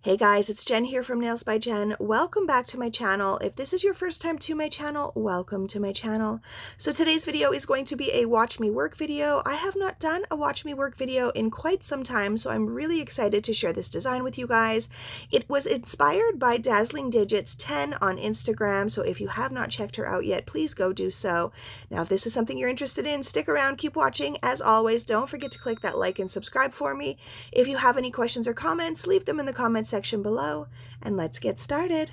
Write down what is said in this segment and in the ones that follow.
Hey guys, it's Jen here from Nails by Jen. Welcome back to my channel. If this is your first time to my channel, welcome to my channel. So today's video is going to be a watch me work video. I have not done a watch me work video in quite some time, so I'm really excited to share this design with you guys. It was inspired by Dazzling Digits 10 on Instagram, so if you have not checked her out yet, please go do so. Now, if this is something you're interested in, stick around, keep watching. As always, don't forget to click that like and subscribe for me. If you have any questions or comments, leave them in the comments section below, and let's get started.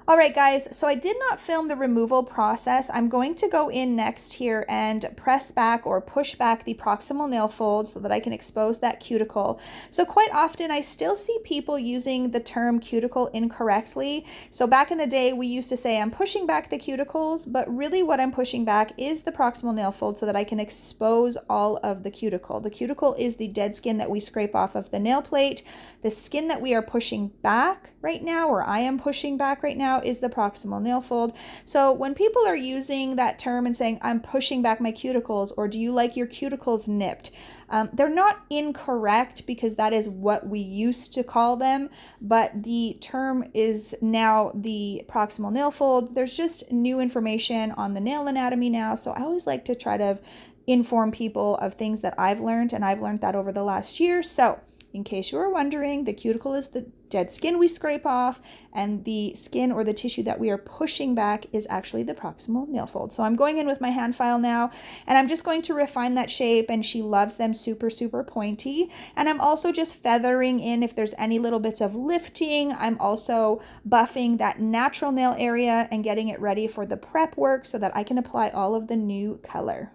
Alright guys, so I did not film the removal process. I'm going to go in next here and press back or push back the proximal nail fold so that I can expose that cuticle. So quite often I still see people using the term cuticle incorrectly. So back in the day we used to say I'm pushing back the cuticles, but really what I'm pushing back is the proximal nail fold so that I can expose all of the cuticle. The cuticle is the dead skin that we scrape off of the nail plate. The skin that we are pushing back right now, or I am pushing back right now, is the proximal nail fold. So when people are using that term and saying I'm pushing back my cuticles, or do you like your cuticles nipped, they're not incorrect because that is what we used to call them, but the term is now the proximal nail fold. There's just new information on the nail anatomy now, so I always like to try to inform people of things that I've learned, and I've learned that over the last year. So in case you were wondering, the cuticle is the dead skin we scrape off, and the skin or the tissue that we are pushing back is actually the proximal nail fold. So I'm going in with my hand file now, and I'm just going to refine that shape, and she loves them super, super pointy. And I'm also just feathering in if there's any little bits of lifting. I'm also buffing that natural nail area and getting it ready for the prep work so that I can apply all of the new color.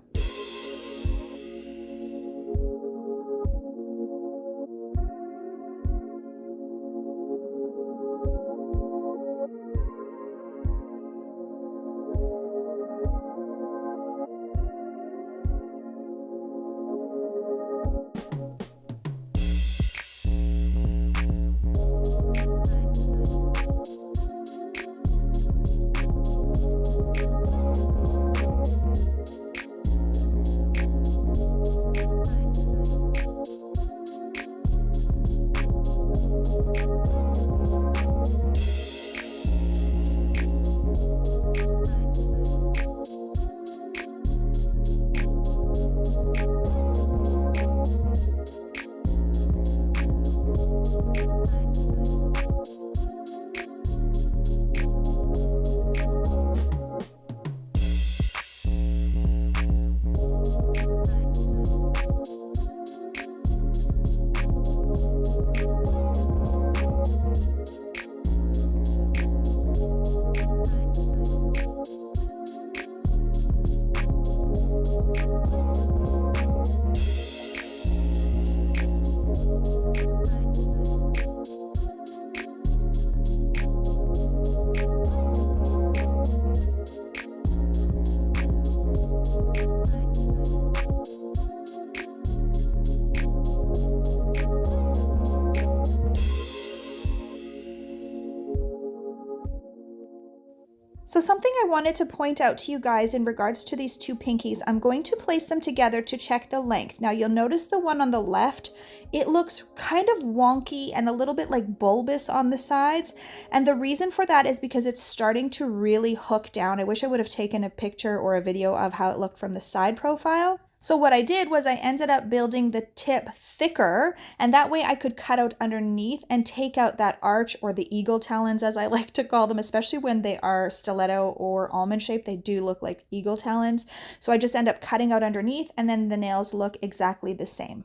So something I wanted to point out to you guys in regards to these two pinkies, I'm going to place them together to check the length. Now you'll notice the one on the left, it looks kind of wonky and a little bit like bulbous on the sides. And the reason for that is because it's starting to really hook down. I wish I would have taken a picture or a video of how it looked from the side profile. So what I did was I ended up building the tip thicker, and that way I could cut out underneath and take out that arch, or the eagle talons as I like to call them, especially when they are stiletto or almond shaped. They do look like eagle talons. So I just end up cutting out underneath, and then the nails look exactly the same.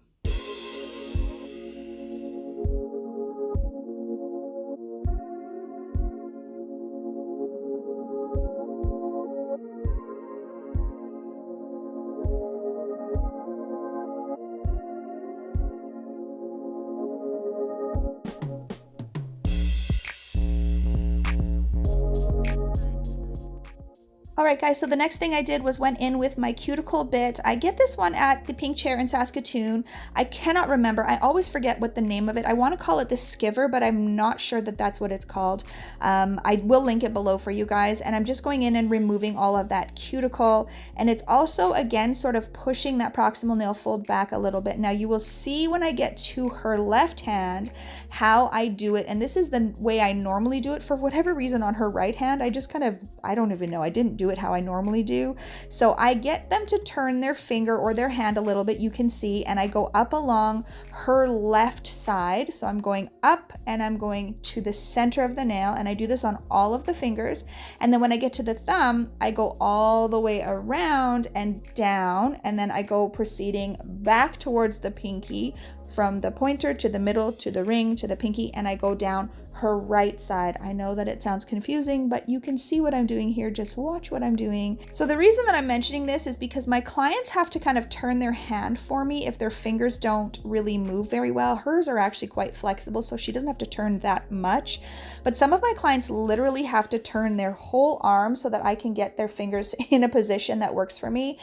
All right, guys, so the next thing I did was went in with my cuticle bit. I get this one at the Pink Chair in Saskatoon. I cannot remember. I always forget what the name of it. I want to call it the Skiver, but I'm not sure that that's what it's called. I will link it below for you guys. And I'm just going in and removing all of that cuticle. And it's also, again, sort of pushing that proximal nail fold back a little bit. Now, you will see when I get to her left hand how I do it. And this is the way I normally do it. For whatever reason, on her right hand, I just kind of, I don't even know. I didn't do it how I normally do. So I get them to turn their finger or their hand a little bit, you can see, and I go up along her left side. So I'm going up and I'm going to the center of the nail, and I do this on all of the fingers. And then when I get to the thumb, I go all the way around and down, and then I go proceeding back towards the pinky, from the pointer to the middle to the ring to the pinky, and I go down her right side. I know that it sounds confusing, but you can see what I'm doing here. Just watch what I'm doing. So the reason that I'm mentioning this is because my clients have to kind of turn their hand for me if their fingers don't really move very well. Hers are actually quite flexible, so she doesn't have to turn that much. But some of my clients literally have to turn their whole arm so that I can get their fingers in a position that works for me.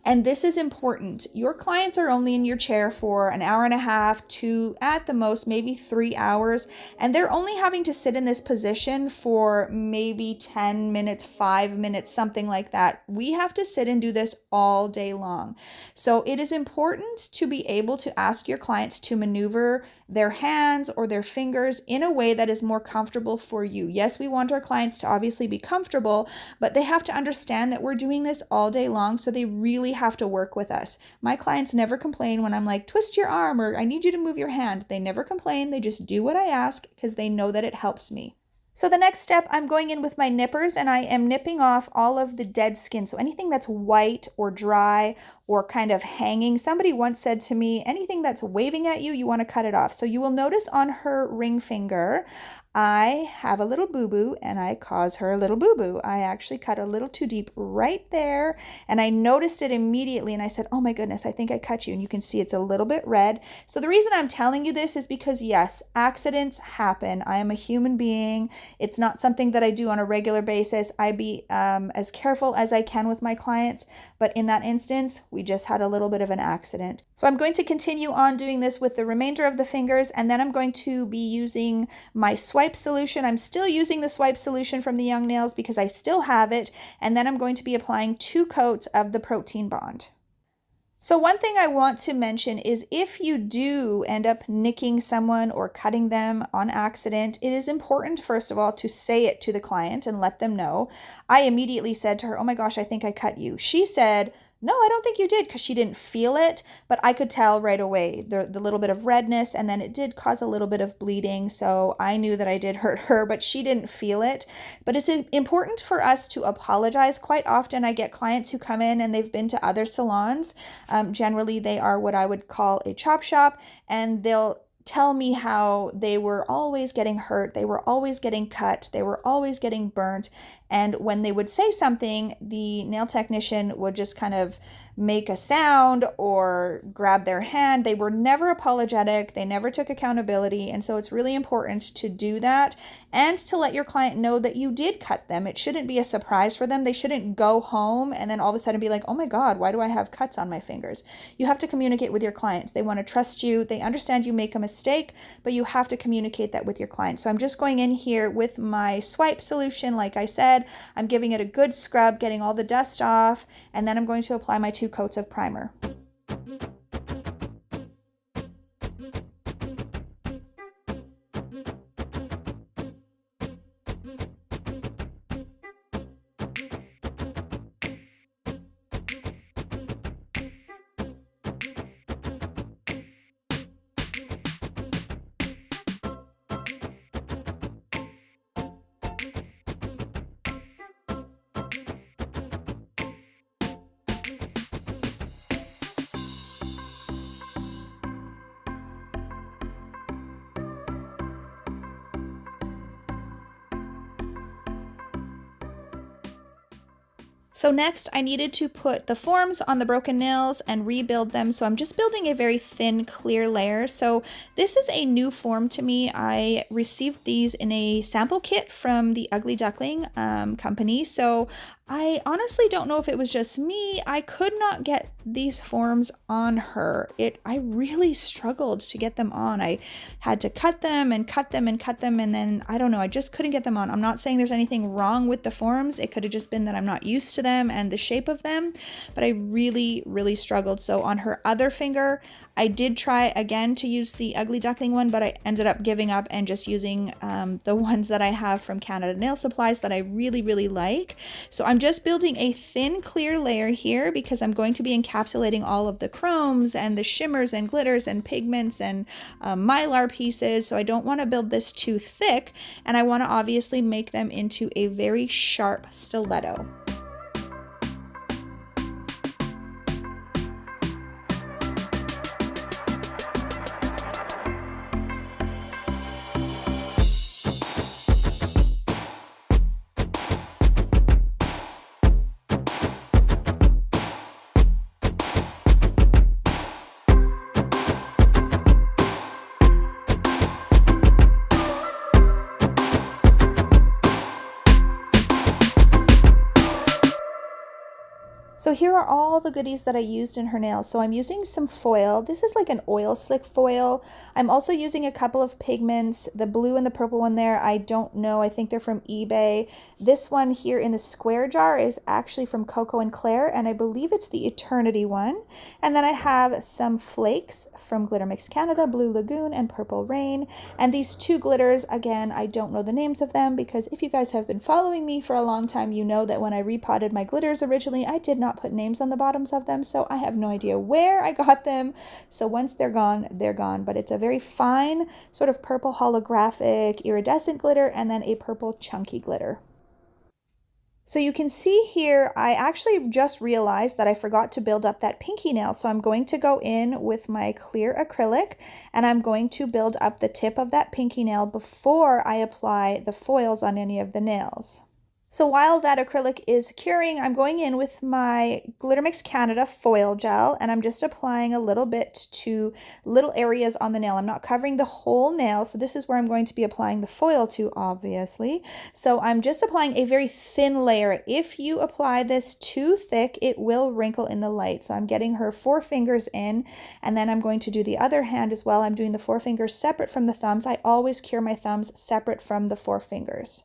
And this is important. Your clients are only in your chair for an hour and a half to, at the most, maybe 3 hours. And they're only having to sit in this position for maybe 10 minutes, 5 minutes, something like that. We have to sit and do this all day long. So it is important to be able to ask your clients to maneuver their hands or their fingers in a way that is more comfortable for you. Yes, we want our clients to obviously be comfortable, but they have to understand that we're doing this all day long, so they really have to work with us. My clients never complain when I'm like, twist your arm, or I need you to move your hand. They never complain. They just do what I ask because they know that it helps me. So the next step, I'm going in with my nippers and I am nipping off all of the dead skin. So anything that's white or dry or kind of hanging. Somebody once said to me, anything that's waving at you, you want to cut it off. So you will notice on her ring finger, I have a little boo-boo and I cause her a little boo-boo. I actually cut a little too deep right there and I noticed it immediately and I said, oh my goodness, I think I cut you. And you can see it's a little bit red. So the reason I'm telling you this is because yes, accidents happen. I am a human being. It's not something that I do on a regular basis. I be as careful as I can with my clients, but in that instance, we just had a little bit of an accident. So I'm going to continue on doing this with the remainder of the fingers, and then I'm going to be using my swipe solution. I'm still using the swipe solution from the Young Nails because I still have it, and then I'm going to be applying 2 coats of the protein bond. So one thing I want to mention is if you do end up nicking someone or cutting them on accident, it is important, first of all, to say it to the client and let them know. I immediately said to her, oh my gosh, I think I cut you. She said, no, I don't think you did, because she didn't feel it, but I could tell right away the little bit of redness, and then it did cause a little bit of bleeding, so I knew that I did hurt her, but she didn't feel it. But it's important for us to apologize. Quite often I get clients who come in and they've been to other salons. Generally, they are what I would call a chop shop, and they'll tell me how they were always getting hurt, they were always getting cut, they were always getting burnt, and when they would say something, the nail technician would just kind of make a sound or grab their hand. They were never apologetic, they never took accountability, and so it's really important to do that and to let your client know that you did cut them. It shouldn't be a surprise for them. They shouldn't go home and then all of a sudden be like, oh my God, why do I have cuts on my fingers? You have to communicate with your clients. They want to trust you. They understand you make a mistake, but you have to communicate that with your clients. So I'm just going in here with my swipe solution. Like I said, I'm giving it a good scrub, getting all the dust off, and then I'm going to apply my 2 coats of primer. So next I needed to put the forms on the broken nails and rebuild them. So I'm just building a very thin clear layer. So this is a new form to me. I received these in a sample kit from the Ugly Duckling company. So I honestly don't know if it was just me. I could not get these forms on her. I really struggled to get them on. I had to cut them and cut them and cut them, and then I don't know, I just couldn't get them on. I'm not saying there's anything wrong with the forms. It could have just been that I'm not used to them and the shape of them, but I really struggled. So on her other finger, I did try again to use the Ugly Duckling one, but I ended up giving up and just using the ones that I have from Canada Nail Supplies that I really like. So I'm just building a thin clear layer here because I'm going to be encapsulating all of the chromes and the shimmers and glitters and pigments and mylar pieces. So I don't want to build this too thick, and I want to obviously make them into a very sharp stiletto. So here are all the goodies that I used in her nails. So I'm using some foil. This is like an oil slick foil. I'm also using a couple of pigments. The blue and the purple one there, I don't know. I think they're from eBay. This one here in the square jar is actually from Coco and Claire, and I believe it's the Eternity one. And then I have some flakes from Glitter Mix Canada, Blue Lagoon and Purple Rain. And these two glitters, again, I don't know the names of them because if you guys have been following me for a long time, you know that when I repotted my glitters originally, I did not put names on the bottoms of them, so I have no idea where I got them. So once they're gone, they're gone. But it's a very fine sort of purple holographic iridescent glitter and then a purple chunky glitter. So you can see here, I actually just realized that I forgot to build up that pinky nail. So I'm going to go in with my clear acrylic and I'm going to build up the tip of that pinky nail before I apply the foils on any of the nails. So while that acrylic is curing, I'm going in with my Glitter Mix Canada foil gel and I'm just applying a little bit to little areas on the nail. I'm not covering the whole nail, so this is where I'm going to be applying the foil to, obviously. So I'm just applying a very thin layer. If you apply this too thick, it will wrinkle in the light. So I'm getting her 4 fingers in, and then I'm going to do the other hand as well. I'm doing the 4 fingers separate from the thumbs. I always cure my thumbs separate from the 4 fingers.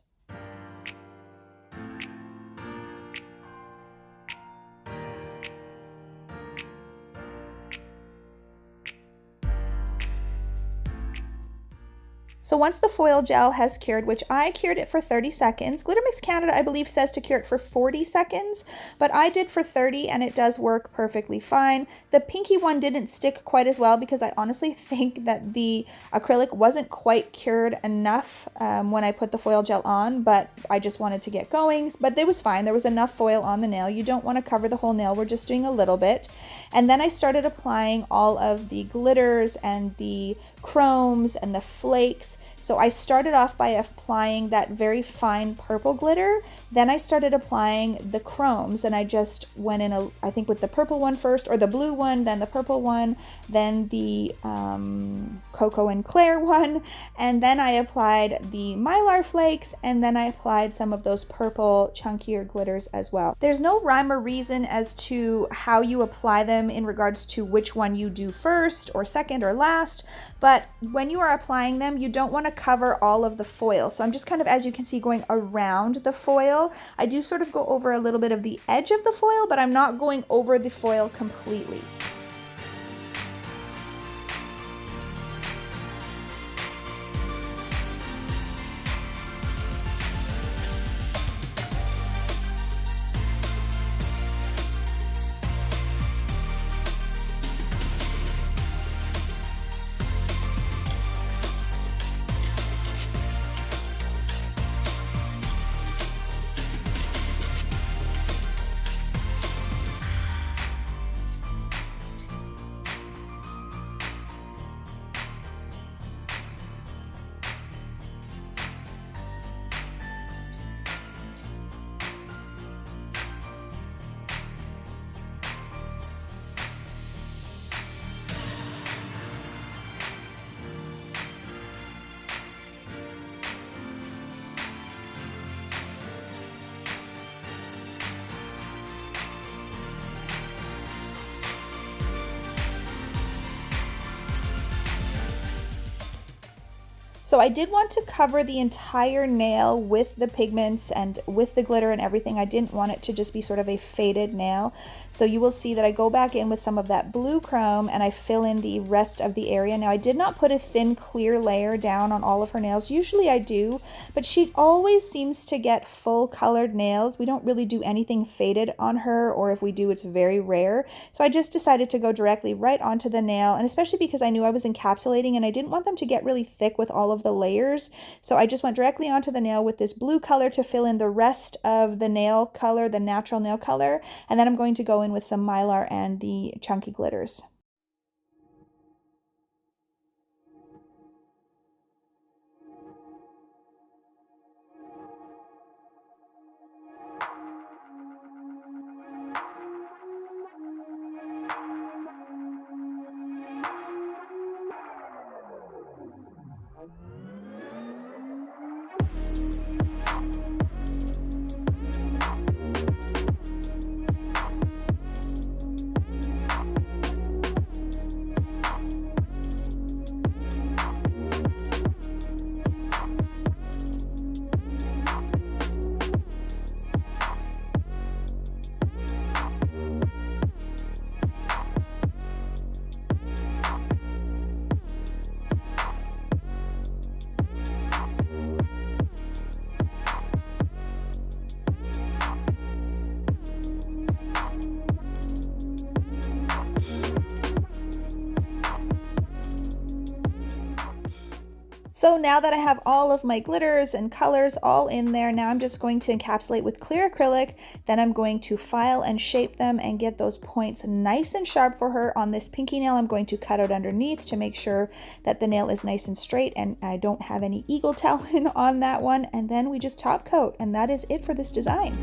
So once the foil gel has cured, which I cured it for 30 seconds, Glitter Mix Canada, I believe, says to cure it for 40 seconds, but I did for 30 and it does work perfectly fine. The pinky one didn't stick quite as well because I honestly think that the acrylic wasn't quite cured enough when I put the foil gel on, but I just wanted to get going. But it was fine. There was enough foil on the nail. You don't want to cover the whole nail. We're just doing a little bit. And then I started applying all of the glitters and the chromes and the flakes. So I started off by applying that very fine purple glitter. Then I started applying the chromes and I just went in, I think with the purple one first, or the blue one, then the purple one, then the Coco and Claire one. And then I applied the mylar flakes, and then I applied some of those purple chunkier glitters as well. There's no rhyme or reason as to how you apply them in regards to which one you do first or second or last, but when you are applying them, you don't want to cover all of the foil. So I'm just kind of, as you can see, going around the foil. I do sort of go over a little bit of the edge of the foil, but I'm not going over the foil completely. So I did want to cover the entire nail with the pigments and with the glitter and everything. I didn't want it to just be sort of a faded nail. So you will see that I go back in with some of that blue chrome and I fill in the rest of the area. Now I did not put a thin clear layer down on all of her nails. Usually I do, but she always seems to get full colored nails. We don't really do anything faded on her, or if we do, it's very rare. So I just decided to go directly right onto the nail, and especially because I knew I was encapsulating and I didn't want them to get really thick with all of the layers. So I just went directly onto the nail with this blue color to fill in the rest of the nail color, the natural nail color. And then I'm going to go in with some Mylar and the chunky glitters. So now that I have all of my glitters and colors all in there, now I'm just going to encapsulate with clear acrylic. Then I'm going to file and shape them and get those points nice and sharp for her. On this pinky nail, I'm going to cut out underneath to make sure that the nail is nice and straight and I don't have any eagle talon on that one. And then we just top coat, and that is it for this design.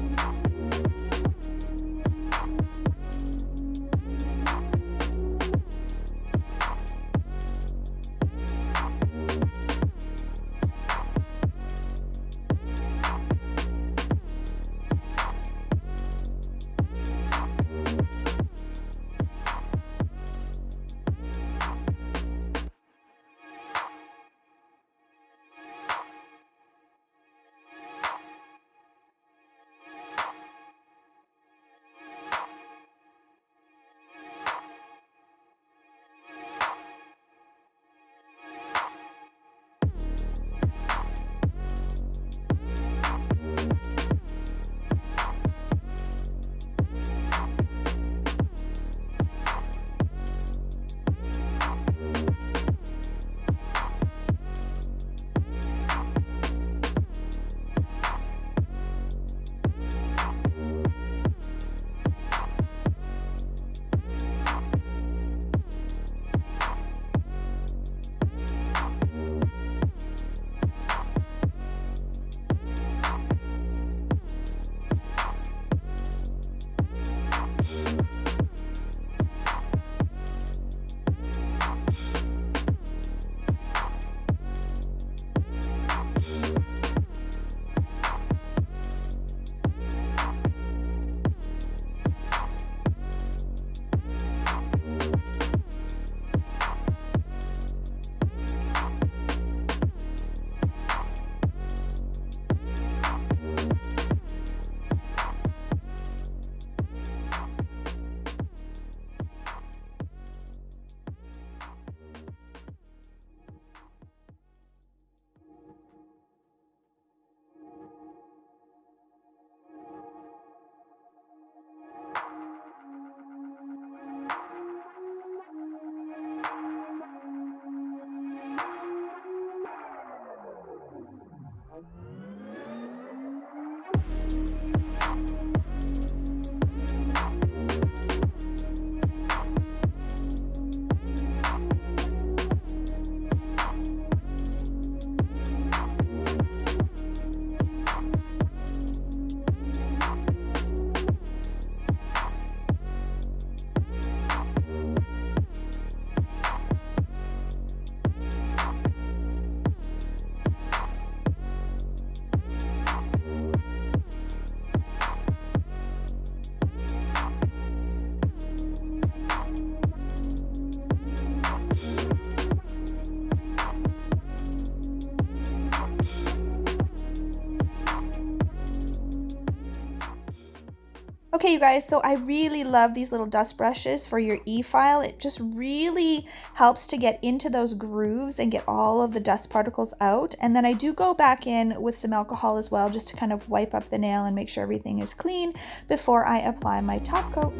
Okay, you guys, so I really love these little dust brushes for your e-file. It just really helps to get into those grooves and get all of the dust particles out. And then I do go back in with some alcohol as well, just to kind of wipe up the nail and make sure everything is clean before I apply my top coat.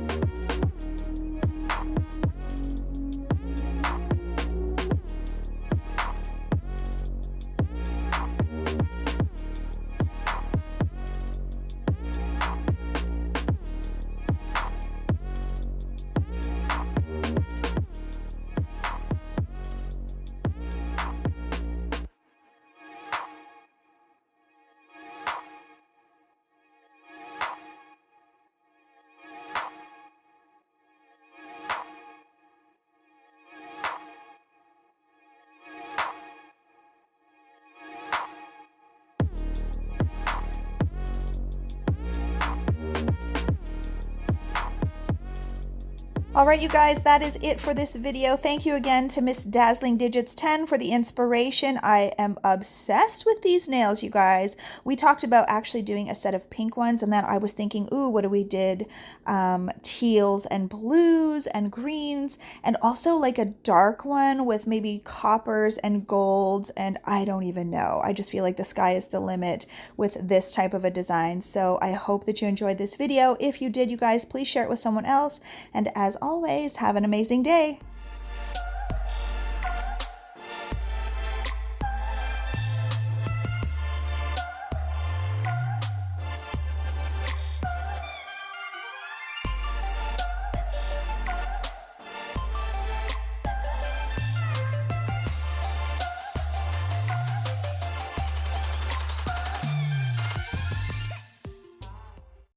All right, you guys, that is it for this video. Thank you again to Miss Dazzling Digits 10 for the inspiration. I am obsessed with these nails, you guys. We talked about actually doing a set of pink ones, and then I was thinking, ooh, what do we did? Teals and blues and greens, and also like a dark one with maybe coppers and golds, and I don't even know. I just feel like the sky is the limit with this type of a design. So I hope that you enjoyed this video. If you did, you guys, please share it with someone else. And as always, have an amazing day.